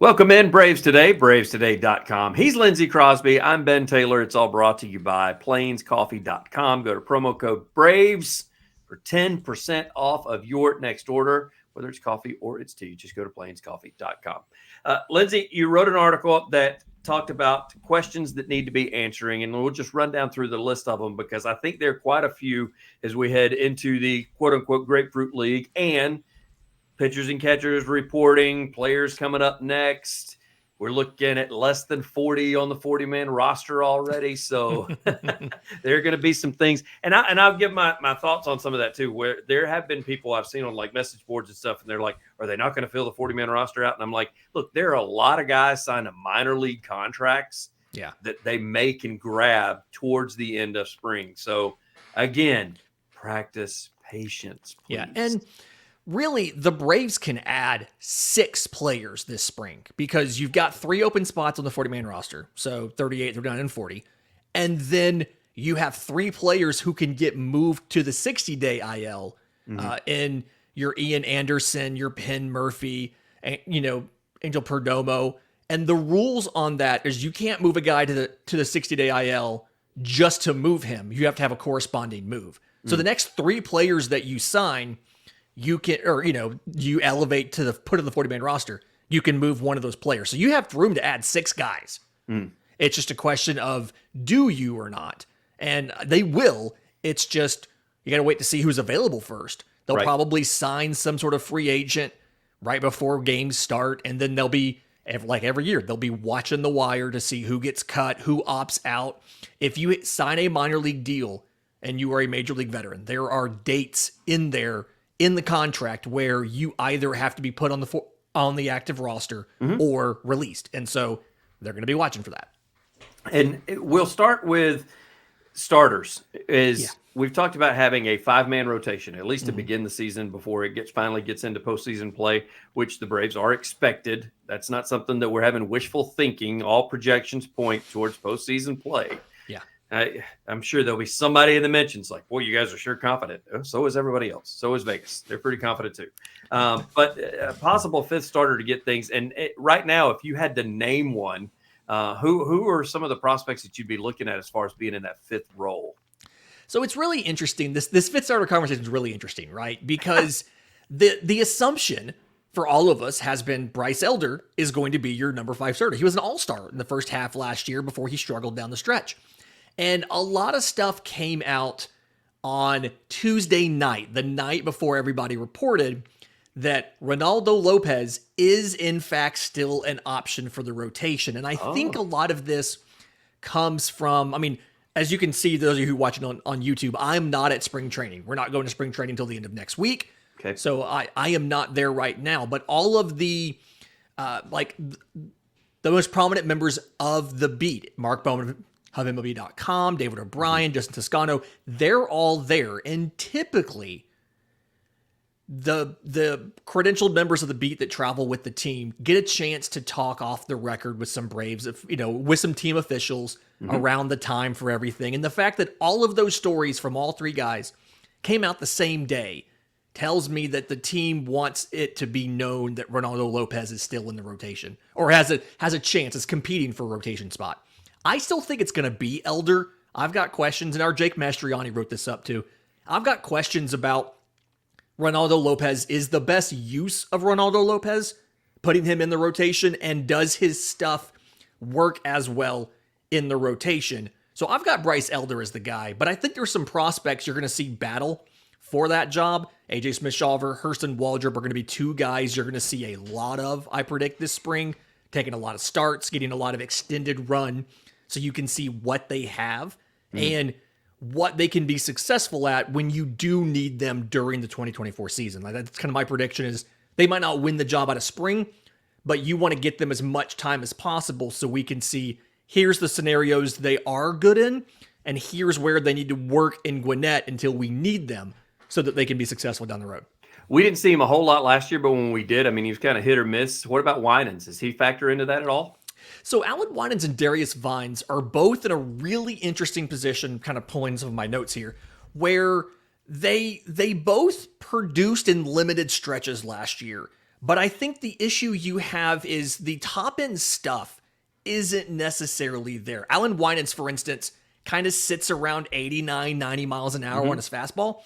Welcome in, Braves Today, bravestoday.com. He's Lindsay Crosby. I'm Ben Taylor. It's all brought to you by plainscoffee.com. Go to promo code BRAVES for 10% off of your next order, whether it's coffee or it's tea. Just go to plainscoffee.com. Lindsay, you wrote an article that talked about questions that need to be answering, and we'll just run down through the list of them because I think there are quite a few as we head into the quote-unquote Grapefruit League and pitchers and catchers reporting, players coming up next. We're looking at less than 40 on the 40-man roster already. So there are going to be some things. And I'll give my thoughts on some of that too, where there have been people I've seen on like message boards and stuff, and they're like, are they not going to fill the 40-man roster out? And I'm like, look, there are a lot of guys signed to minor league contracts that they may can grab towards the end of spring. So again, practice patience, please. Yeah, and really, the Braves can add 6 players this spring because you've got 3 open spots on the 40-man roster, so 38, 39, and 40. And then you have 3 players who can get moved to the 60-day IL in your Ian Anderson, your Penn Murphy, and, Angel Perdomo. And the rules on that is you can't move a guy to the 60-day IL just to move him. You have to have a corresponding move. So the next 3 players that you sign, you can, you elevate to the put in the 40-man roster, you can move one of those players. So you have room to add 6 guys. It's just a question of do you or not. And they will. It's just, you got to wait to see who's available first. They'll probably sign some sort of free agent right before games start. And then they'll be, like every year, they'll be watching the wire to see who gets cut, who opts out. If you sign a minor league deal and you are a major league veteran, there are dates in there in the contract where you either have to be put on the active roster or released. And so they're going to be watching for that. And we'll start with starters. We've talked about having a 5-man rotation, at least to begin the season before it finally gets into postseason play, which the Braves are expected. That's not something that we're having wishful thinking. All projections point towards postseason play. I'm sure there'll be somebody in the mentions like, boy, you guys are sure confident. So is everybody else. So is Vegas. They're pretty confident too. But a possible 5th starter to get things. And right now, if you had to name one, who are some of the prospects that you'd be looking at as far as being in that 5th role? So it's really interesting. This 5th starter conversation is really interesting, right? Because the assumption for all of us has been Bryce Elder is going to be your number 5 starter. He was an all-star in the first half last year before he struggled down the stretch. And a lot of stuff came out on Tuesday night, the night before everybody reported that Ronaldo Lopez is in fact still an option for the rotation. And I think a lot of this comes from, as you can see, those of you who are watching on YouTube, I'm not at spring training. We're not going to spring training until the end of next week. Okay. So I am not there right now. But all of the, the most prominent members of the beat, Mark Bowman of MLB.com, David O'Brien, Justin Toscano, they're all there. And typically, the credentialed members of the beat that travel with the team get a chance to talk off the record with some Braves, with some team officials around the time for everything. And the fact that all of those stories from all 3 guys came out the same day tells me that the team wants it to be known that Ronaldo Lopez is still in the rotation or has a chance, is competing for a rotation spot. I still think it's going to be Elder. I've got questions, and our Jake Mastriani wrote this up too. I've got questions about Ronaldo Lopez. Is the best use of Ronaldo Lopez putting him in the rotation, and does his stuff work as well in the rotation? So I've got Bryce Elder as the guy, but I think there's some prospects you're going to see battle for that job. AJ Smith-Shawver, Hurston Waldrop are going to be 2 guys you're going to see a lot of, I predict, this spring, taking a lot of starts, getting a lot of extended run, so you can see what they have and what they can be successful at when you do need them during the 2024 season. Like, that's kind of my prediction, is they might not win the job out of spring, but you want to get them as much time as possible so we can see here's the scenarios they are good in, and here's where they need to work in Gwinnett until we need them so that they can be successful down the road. We didn't see him a whole lot last year, but when we did, he was kind of hit or miss. What about Winans? Does he factor into that at all? So Alan Winans and Darius Vines are both in a really interesting position, kind of pulling some of my notes here, where they both produced in limited stretches last year, But I think the issue you have is the top end stuff isn't necessarily there. Alan Winans, for instance, kind of sits around 89, 90 miles an hour on his fastball.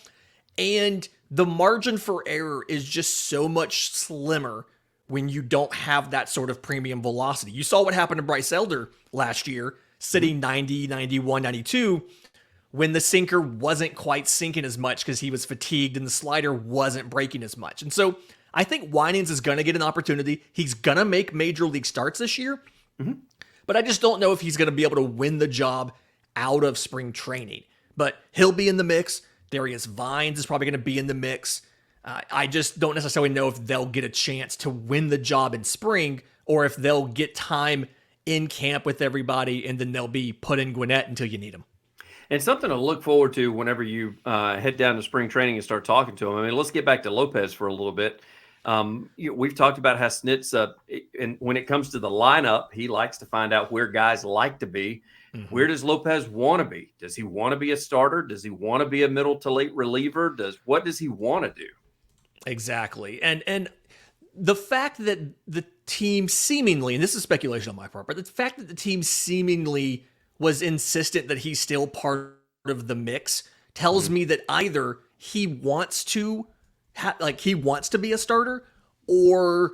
And the margin for error is just so much slimmer when you don't have that sort of premium velocity. You saw what happened to Bryce Elder last year, sitting 90, 91, 92, when the sinker wasn't quite sinking as much because he was fatigued and the slider wasn't breaking as much. And so I think Winans is going to get an opportunity. He's going to make major league starts this year, but I just don't know if he's going to be able to win the job out of spring training. But he'll be in the mix. Darius Vines is probably going to be in the mix. I just don't necessarily know if they'll get a chance to win the job in spring or if they'll get time in camp with everybody and then they'll be put in Gwinnett until you need them. And something to look forward to whenever you head down to spring training and start talking to him. I mean, let's get back to Lopez for a little bit. We've talked about how Snitz, and when it comes to the lineup, he likes to find out where guys like to be. Where does Lopez want to be? Does he want to be a starter? Does he want to be a middle to late reliever? What does he want to do? Exactly. And the fact that the team seemingly, and this is speculation on my part, but the fact that the team seemingly was insistent that he's still part of the mix tells me that either he wants to he wants to be a starter, or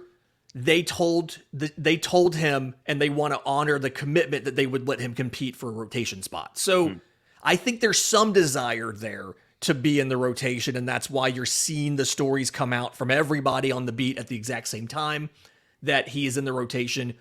they told him and they want to honor the commitment that they would let him compete for a rotation spot. So I think there's some desire there to be in the rotation, and that's why you're seeing the stories come out from everybody on the beat at the exact same time that he is in the rotation.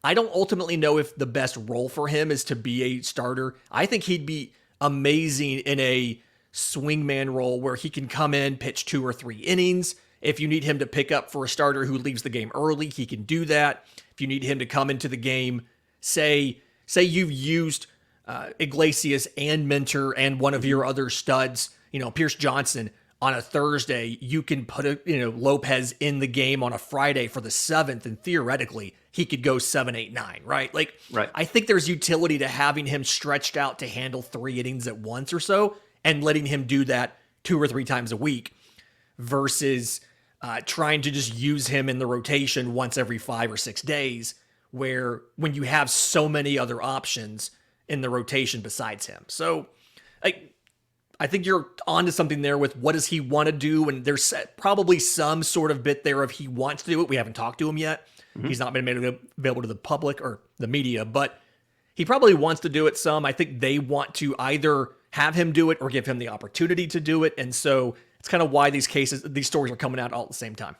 I don't ultimately know if the best role for him is to be a starter. I think he'd be amazing in a swingman role where he can come in, pitch 2 or 3 innings. If you need him to pick up for a starter who leaves the game early, he can do that. If you need him to come into the game, say you've used Iglesias and Minter and one of your other studs, Pierce Johnson on a Thursday, you can put Lopez in the game on a Friday for the 7th, and theoretically he could go 7, 8, 9, right? Right. I think there's utility to having him stretched out to handle 3 innings at once or so, and letting him do that 2 or 3 times a week versus trying to just use him in the rotation once every 5 or 6 days, where when you have so many other options in the rotation besides him. So I think you're onto something there with what does he want to do, and there's probably some sort of bit there if he wants to do it. We haven't talked to him yet. He's not been made available to the public or the media, but he probably wants to do it some. I think they want to either have him do it or give him the opportunity to do it, and so it's kind of why these stories are coming out all at the same time.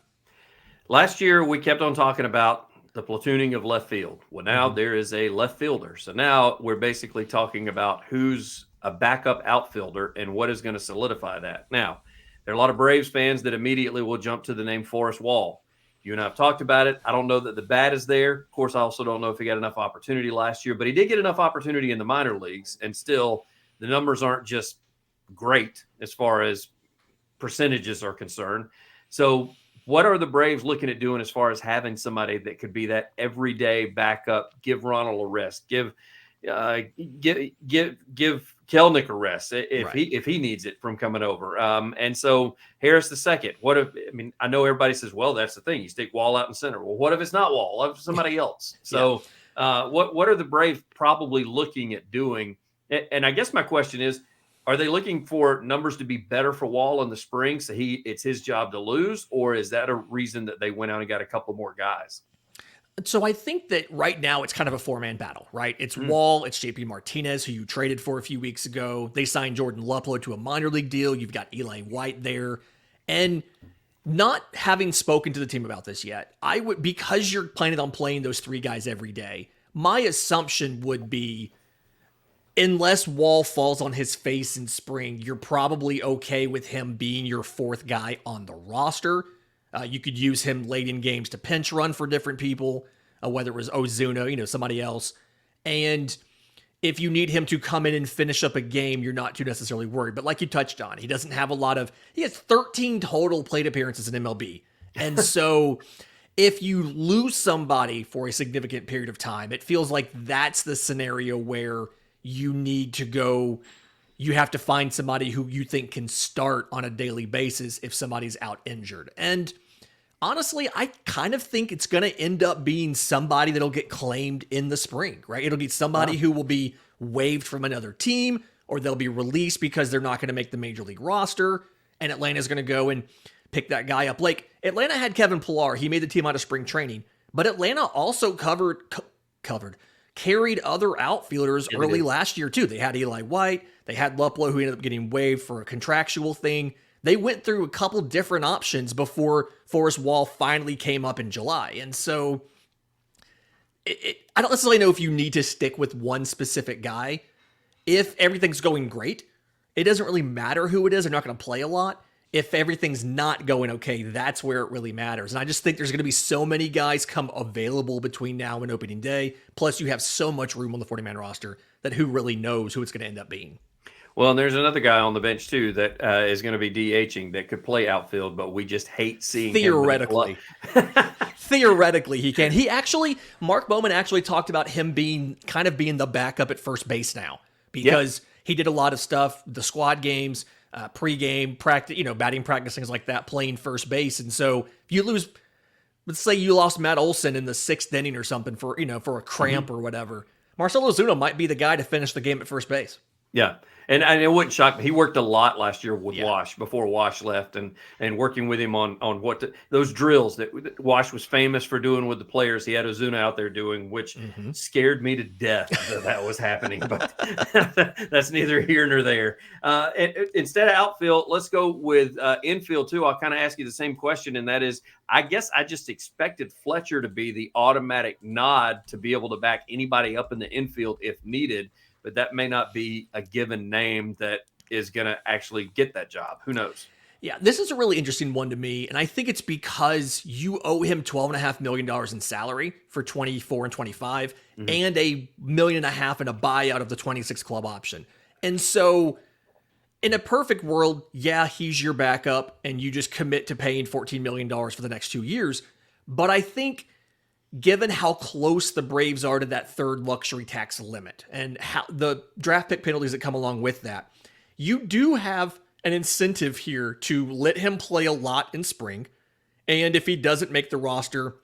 Last year, we kept on talking about the platooning of left field. Well, now there is a left fielder. So now we're basically talking about who's a backup outfielder and what is going to solidify that. Now, there are a lot of Braves fans that immediately will jump to the name Forrest Wall. You and I have talked about it. I don't know that the bat is there. Of course, I also don't know if he got enough opportunity last year, but he did get enough opportunity in the minor leagues, and still the numbers aren't just great as far as percentages are concerned. So what are the Braves looking at doing as far as having somebody that could be that everyday backup, give Ronald a rest, give Kelnick a rest if he needs it from coming over. And so Harris the second. I know everybody says, well, that's the thing. You stick Wall out in center. Well, what if it's not Wall? What if it's somebody else? So what are the Braves probably looking at doing? And I guess my question is, are they looking for numbers to be better for Wall in the spring so it's his job to lose, or is that a reason that they went out and got a couple more guys? So I think that right now it's kind of a 4-man battle, right? It's Wall, it's JP Martinez, who you traded for a few weeks ago. They signed Jordan Luplow to a minor league deal. You've got Eli White there. And not having spoken to the team about this yet, because you're planning on playing those 3 guys every day, my assumption would be, unless Wall falls on his face in spring, you're probably okay with him being your 4th guy on the roster. You could use him late in games to pinch run for different people, whether it was Ozuna, somebody else. And if you need him to come in and finish up a game, you're not too necessarily worried. But like you touched on, he doesn't have he has 13 total plate appearances in MLB. And so if you lose somebody for a significant period of time, it feels like that's the scenario where you need to go. You have to find somebody who you think can start on a daily basis if somebody's out injured. And Honestly, I kind of think it's going to end up being somebody that'll get claimed in the spring, right? It'll be somebody who will be waived from another team, or they'll be released because they're not going to make the major league roster, and Atlanta's going to go and pick that guy up. Like, Atlanta had Kevin Pillar. He made the team out of spring training, but Atlanta also carried other outfielders early last year, too. They had Eli White. They had Luplow, who ended up getting waived for a contractual thing. They went through a couple different options before Forrest Wall finally came up in July. And so I don't necessarily know if you need to stick with one specific guy. If everything's going great, it doesn't really matter who it is. They're not going to play a lot. If everything's not going okay, that's where it really matters. And I just think there's going to be so many guys come available between now and opening day. Plus, you have so much room on the 40-man roster that who really knows who it's going to end up being. Well, and there's another guy on the bench, too, that is going to be DHing that could play outfield, but we just hate seeing theoretically. Theoretically, he can. Mark Bowman actually talked about him being the backup at first base now because he did a lot of stuff, the squad games, pregame practice, batting practice, things like that, playing first base. And so if you lose, let's say you lost Matt Olson in the 6th inning or something for a cramp or whatever, Marcell Ozuna might be the guy to finish the game at first base. Yeah. And it wouldn't shock me. He worked a lot last year with Wash before Wash left and working with him on those drills that Wash was famous for doing with the players. He had Ozuna out there doing, which scared me to death that was happening. But that's neither here nor there. Instead of outfield, let's go with infield too. I'll kind of ask you the same question. And that is, I guess I just expected Fletcher to be the automatic nod to be able to back anybody up in the infield if needed. But that may not be a given name that is going to actually get that job. Who knows? Yeah, this is a really interesting one to me, and I think it's because you owe him $12.5 million in salary for 24 and 25, and $1.5 million in a buyout of the 26 club option. And so, in a perfect world, he's your backup, and you just commit to paying $14 million for the next 2 years. But I think, given how close the Braves are to that third luxury tax limit and how the draft pick penalties that come along with that, you do have an incentive here to let him play a lot in spring. And if he doesn't make the roster,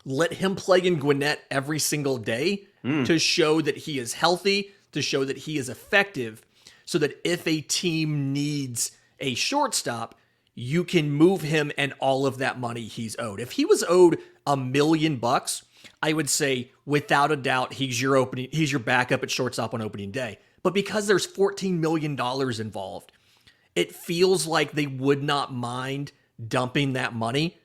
let him play in Gwinnett every single day to show that he is healthy, to show that he is effective, so that if a team needs a shortstop, you can move him and all of that money he's owed. If he was owed $1 million, I would say without a doubt he's your backup at shortstop on opening day. But because there's $14 million involved, it feels like they would not mind dumping that money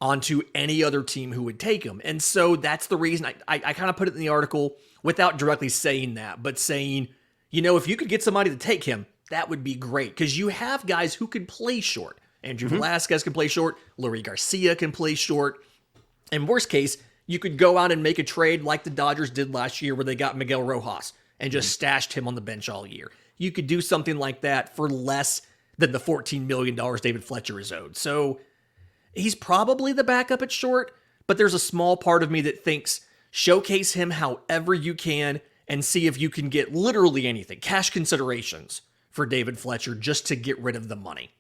onto any other team who would take him. And so that's the reason I kind of put it in the article without directly saying that, but saying, if you could get somebody to take him, that would be great because you have guys who could play short. Andrew Velasquez can play short. Lurie Garcia can play short. In worst case, you could go out and make a trade like the Dodgers did last year where they got Miguel Rojas and just stashed him on the bench all year. You could do something like that for less than the $14 million David Fletcher is owed. So he's probably the backup at short, but there's a small part of me that thinks showcase him however you can and see if you can get literally anything, cash considerations for David Fletcher just to get rid of the money.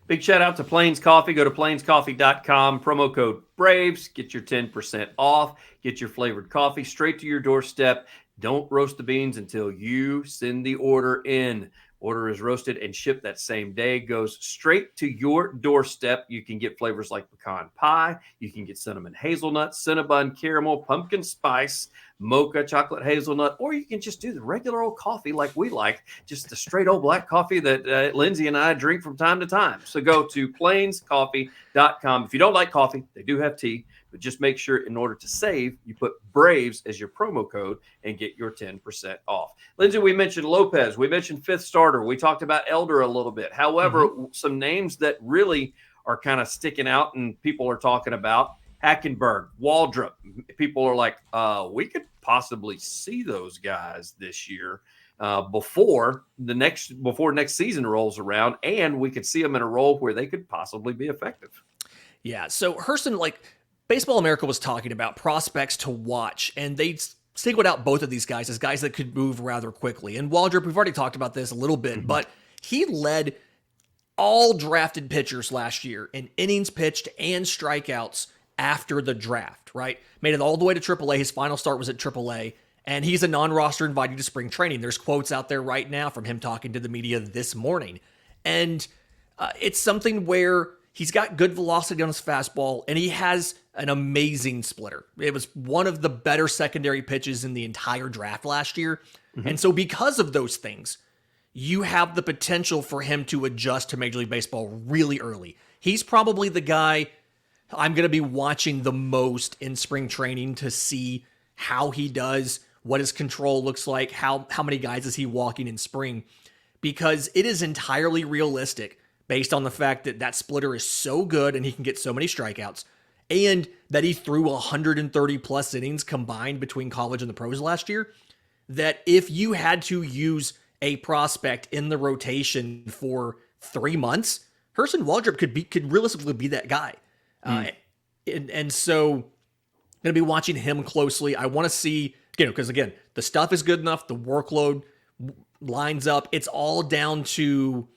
Big shout out to Plains Coffee. Go to plainscoffee.com, promo code Braves. Get your 10% off. Get your flavored coffee straight to your doorstep. Don't roast the beans until you send the order in. Order is roasted and shipped that same day. Goes straight to your doorstep. You can get flavors like pecan pie. You can get cinnamon hazelnut, Cinnabon caramel, pumpkin spice, mocha, chocolate hazelnut, or you can just do the regular old coffee like we like, just the straight old black coffee that Lindsay and I drink from time to time. So go to plainscoffee.com. If you don't like coffee, they do have tea, but just make sure in order to save, you put Braves as your promo code and get your 10% off. Lindsay, we mentioned Lopez. We mentioned fifth starter. We talked about Elder a little bit. However, some names that really are kind of sticking out and people are talking about, Hackenberg, Waldrop. People are like, we could possibly see those guys this year before next season rolls around, and we could see them in a role where they could possibly be effective. Yeah. So Hurston, Baseball America was talking about prospects to watch, and they singled out both of these guys as guys that could move rather quickly. And Waldrop, we've already talked about this a little bit, but he led all drafted pitchers last year in innings pitched and strikeouts after the draft, right? Made it all the way to AAA. His final start was at AAA, and he's a non-roster invitee to spring training. There's quotes out there right now from him talking to the media this morning. And it's something where he's got good velocity on his fastball, and he has an amazing splitter. It was one of the better secondary pitches in the entire draft last year. And so because of those things, you have the potential for him to adjust to Major League Baseball really early. He's probably the guy I'm going to be watching the most in spring training to see how he does, what his control looks like, how many guys is he walking in spring, because it is entirely realistic based on the fact that that splitter is so good and he can get so many strikeouts, and that he threw 130 plus innings combined between college and the pros last year, that if you had to use a prospect in the rotation for 3 months, Hurston Waldrop could realistically be that guy. And so I'm going to be watching him closely. I want to see, because again, the stuff is good enough. The workload lines up. It's all down to,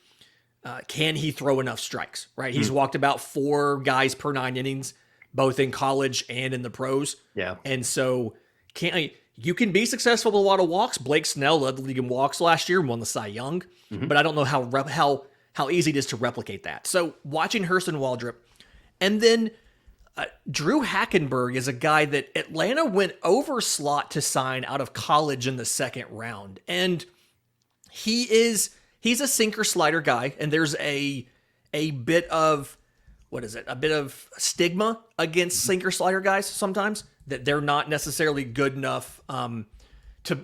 can he throw enough strikes, right? He's walked about 4 guys per 9 innings, both in college and in the pros. Yeah. And so you can be successful with a lot of walks. Blake Snell led the league in walks last year and won the Cy Young, but I don't know how easy it is to replicate that. So watching Hurston Waldrop, and then Drew Hackenberg is a guy that Atlanta went over slot to sign out of college in the second round. And he's a sinker slider guy. And there's a bit of, a bit of stigma against sinker slider guys sometimes, that they're not necessarily good enough to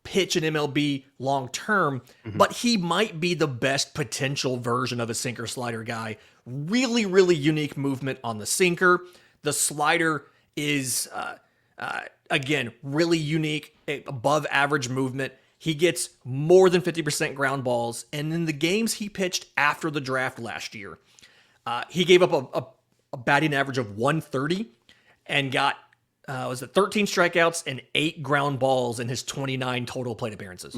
pitch an MLB long term, but he might be the best potential version of a sinker slider guy. Really, really unique movement on the sinker. The slider is, again, really unique, above average movement. He gets more than 50% ground balls. And in the games he pitched after the draft last year, he gave up a batting average of 130 and got 13 strikeouts and 8 ground balls in his 29 total plate appearances.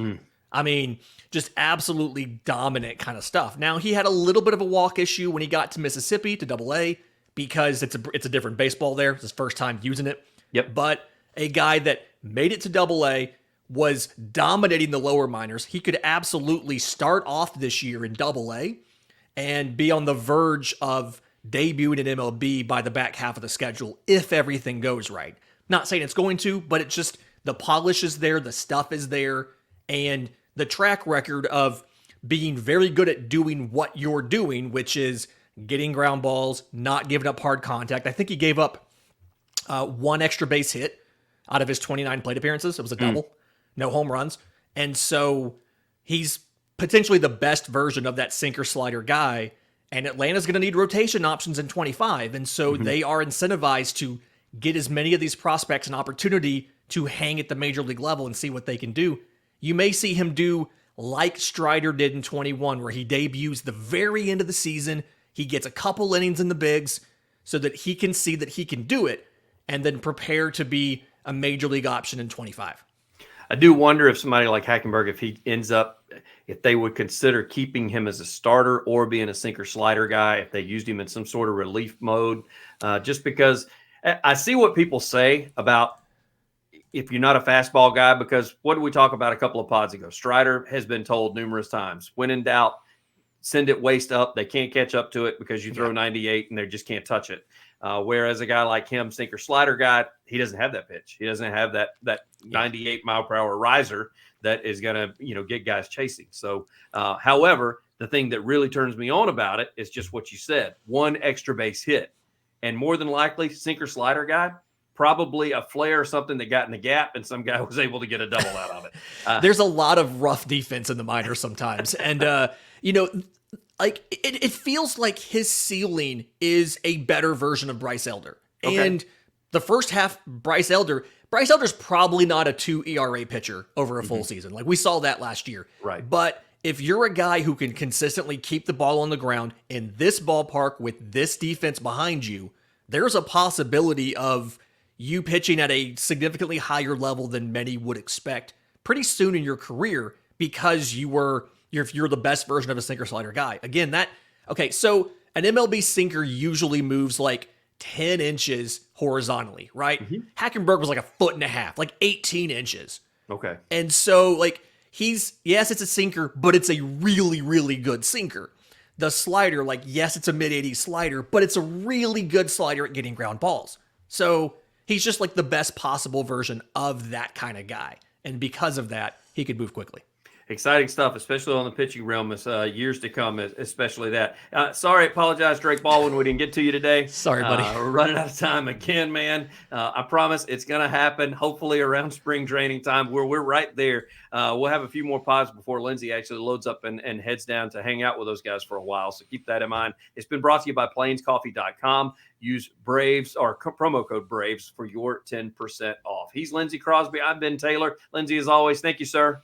I mean, just absolutely dominant kind of stuff. Now, he had a little bit of a walk issue when he got to Mississippi to AA, because it's a different baseball there. It's his first time using it. Yep. But a guy that made it to AA, was dominating the lower minors. He could absolutely start off this year in AA and be on the verge of debuting in MLB by the back half of the schedule if everything goes right. Not saying it's going to, but it's just the polish is there, the stuff is there, and the track record of being very good at doing what you're doing, which is getting ground balls, not giving up hard contact. I think he gave up 1 extra base hit out of his 29 plate appearances. It was a double, no home runs. And so he's potentially the best version of that sinker slider guy. And Atlanta's going to need rotation options in 25. And so they are incentivized to get as many of these prospects an opportunity to hang at the major league level and see what they can do. You may see him do like Strider did in 21, where he debuts the very end of the season. He gets a couple innings in the bigs so that he can see that he can do it and then prepare to be a major league option in 25. I do wonder if somebody like Hackenberg, if they would consider keeping him as a starter or being a sinker slider guy, if they used him in some sort of relief mode, just because I see what people say about if you're not a fastball guy, because what did we talk about a couple of pods ago? Strider has been told numerous times, when in doubt, send it waist up. They can't catch up to it because you throw 98 and they just can't touch it. Whereas a guy like him, sinker slider guy, he doesn't have that pitch. He doesn't have that 98 mile per hour riser that is going to, get guys chasing. So, however, the thing that really turns me on about it is just what you said, 1 extra base hit, and more than likely sinker slider guy, probably a flare or something that got in the gap and some guy was able to get a double out of it. There's a lot of rough defense in the minors sometimes. And, it feels like his ceiling is a better version of Bryce Elder. Okay. And the first half, Bryce Elder's probably not a 2 ERA pitcher over a full season. Like we saw that last year. Right. But if you're a guy who can consistently keep the ball on the ground in this ballpark with this defense behind you, there's a possibility of you pitching at a significantly higher level than many would expect pretty soon in your career, because you're if you're the best version of a sinker slider guy. Again, so an MLB sinker usually moves like 10 inches horizontally, right? Hackenberg was like 1.5 feet, like 18 inches. Okay. And so like yes, it's a sinker, but it's a really, really good sinker. The slider, like, yes, it's a mid-80s slider, but it's a really good slider at getting ground balls. So he's just like the best possible version of that kind of guy. And because of that, he could move quickly. Exciting stuff, especially on the pitching realm, as years to come, especially that. Sorry, apologize, Drake Baldwin. We didn't get to you today. Sorry, buddy. We're running out of time again, man. I promise it's going to happen, hopefully around spring training time, where we're right there. We'll have a few more pods before Lindsay actually loads up and heads down to hang out with those guys for a while. So keep that in mind. It's been brought to you by plainscoffee.com. Use Braves or promo code Braves for your 10% off. He's Lindsay Crosby. I'm Ben Taylor. Lindsay, as always, thank you, sir.